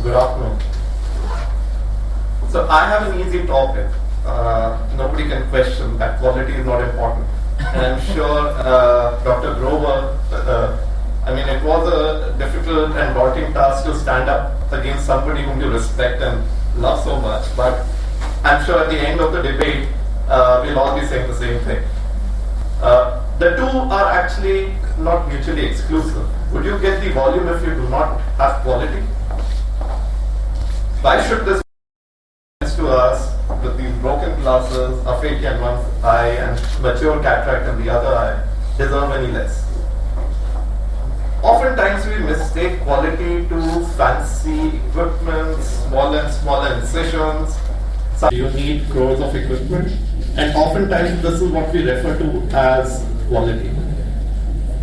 Good afternoon. So I have an easy topic. Nobody can question that quality is not important. And I'm sure Dr. Grover, it was a difficult and daunting task to stand up against somebody whom you respect and love so much. But I'm sure at the end of the debate, we'll all be saying the same thing. The two are actually not mutually exclusive. Would you get the volume if you do not have quality? Why should this to us with these broken glasses, aphakia in one eye and mature cataract in the other eye deserve any less? Oftentimes we mistake quality to fancy equipment, smaller incisions. You need crores of equipment, and oftentimes this is what we refer to as quality.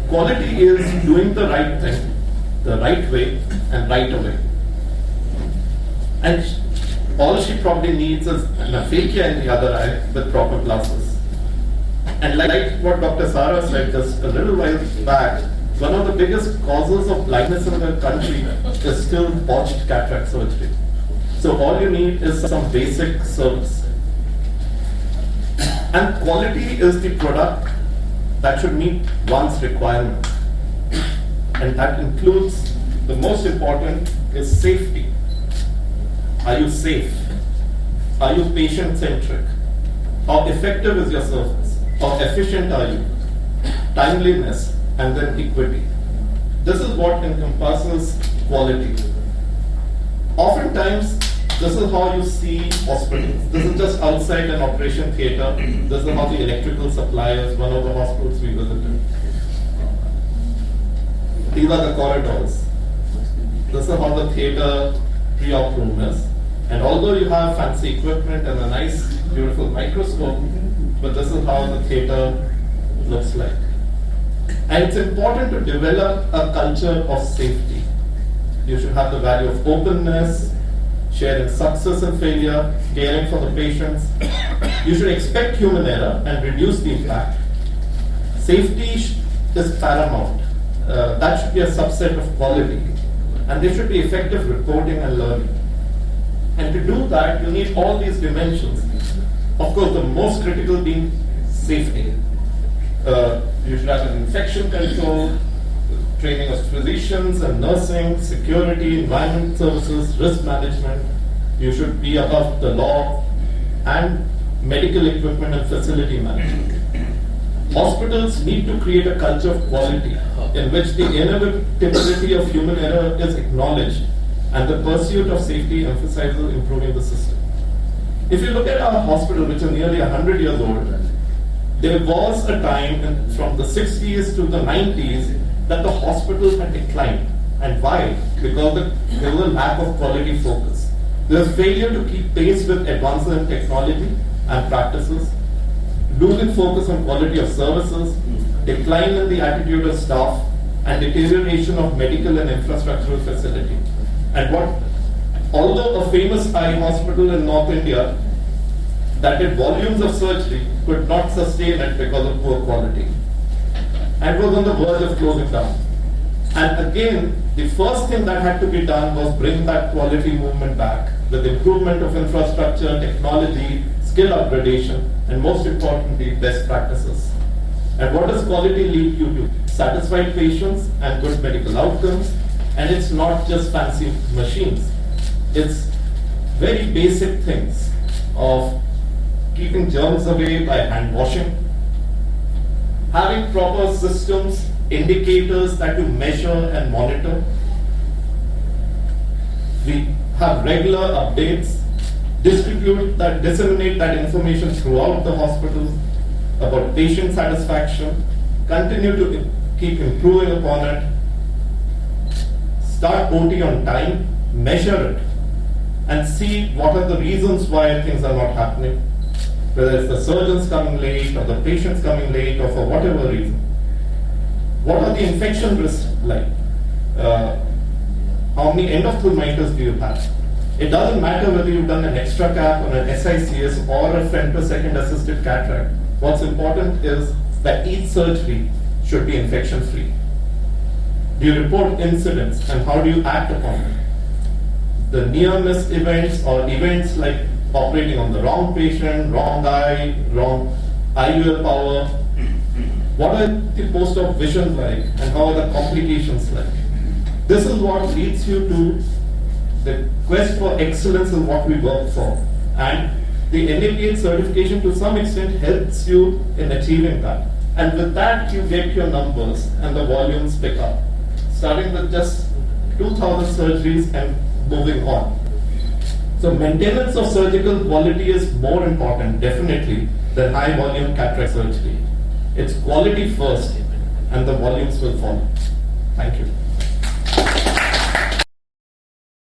Quality is doing the right thing, the right way, and right away. And all she probably needs is an aphakia in the other eye with proper glasses. And like what Dr. Sara said just a little while back, one of the biggest causes of blindness in the country is still botched cataract surgery. So all you need is some basic service. And quality is the product that should meet one's requirement. And that includes, the most important is safety. Are you safe? Are you patient-centric? How effective is your service? How efficient are you? Timeliness, and then equity. This is what encompasses quality. Oftentimes, this is how you see hospitals. This is just outside an operation theater. This is how the electrical suppliers, one of the hospitals we visited. These are the corridors. This is how the theater pre-op room is. And although you have fancy equipment and a nice, beautiful microscope, but this is how the theater looks like. And it's important to develop a culture of safety. You should have the value of openness, sharing success and failure, caring for the patients. You should expect human error and reduce the impact. Safety is paramount. That should be a subset of quality. And there should be effective reporting and learning. And to do that, you need all these dimensions. Of course, the most critical being safety. You should have an infection control, training of physicians and nursing, security, environment services, risk management. You should be above the law, and medical equipment and facility management. Hospitals need to create a culture of quality in which the inevitability of human error is acknowledged and the pursuit of safety emphasizes improving the system. If you look at our hospital, which is nearly 100 years old, there was a time from the 60s to the 90s that the hospital had declined. And why? Because there was a lack of quality focus. There was failure to keep pace with advances in technology and practices, losing focus on quality of services, decline in the attitude of staff, and deterioration of medical and infrastructural facility. And although a famous eye hospital in North India that did volumes of surgery could not sustain it because of poor quality, and was on the verge of closing down. And again, the first thing that had to be done was bring that quality movement back with improvement of infrastructure, technology, skill upgradation, and most importantly, best practices. And what does quality lead you to? Satisfied patients and good medical outcomes. And it's not just fancy machines. It's very basic things of keeping germs away by hand washing, having proper systems, indicators that you measure and monitor. We have regular updates, disseminate that information throughout the hospital about patient satisfaction, continue to keep improving upon it, start OT on time, measure it, and see what are the reasons why things are not happening. Whether it's the surgeons coming late or the patients coming late or for whatever reason. What are the infection risks like? How many endophthalmitis do you have? It doesn't matter whether you've done an extra cap or an SICS or a femtosecond assisted cataract. What's important is that each surgery should be infection free. Do you report incidents and how do you act upon them? the near miss events or events like operating on the wrong patient, wrong eye, wrong IUL power. What are the post-op vision like and how are the complications like? This is what leads you to the quest for excellence in what we work for. And the NAPH certification to some extent helps you in achieving that. And with that, you get your numbers and the volumes pick up. Starting with just 2,000 surgeries and moving on. So maintenance of surgical quality is more important, definitely, than high volume cataract surgery. It's quality first, and the volumes will follow. Thank you.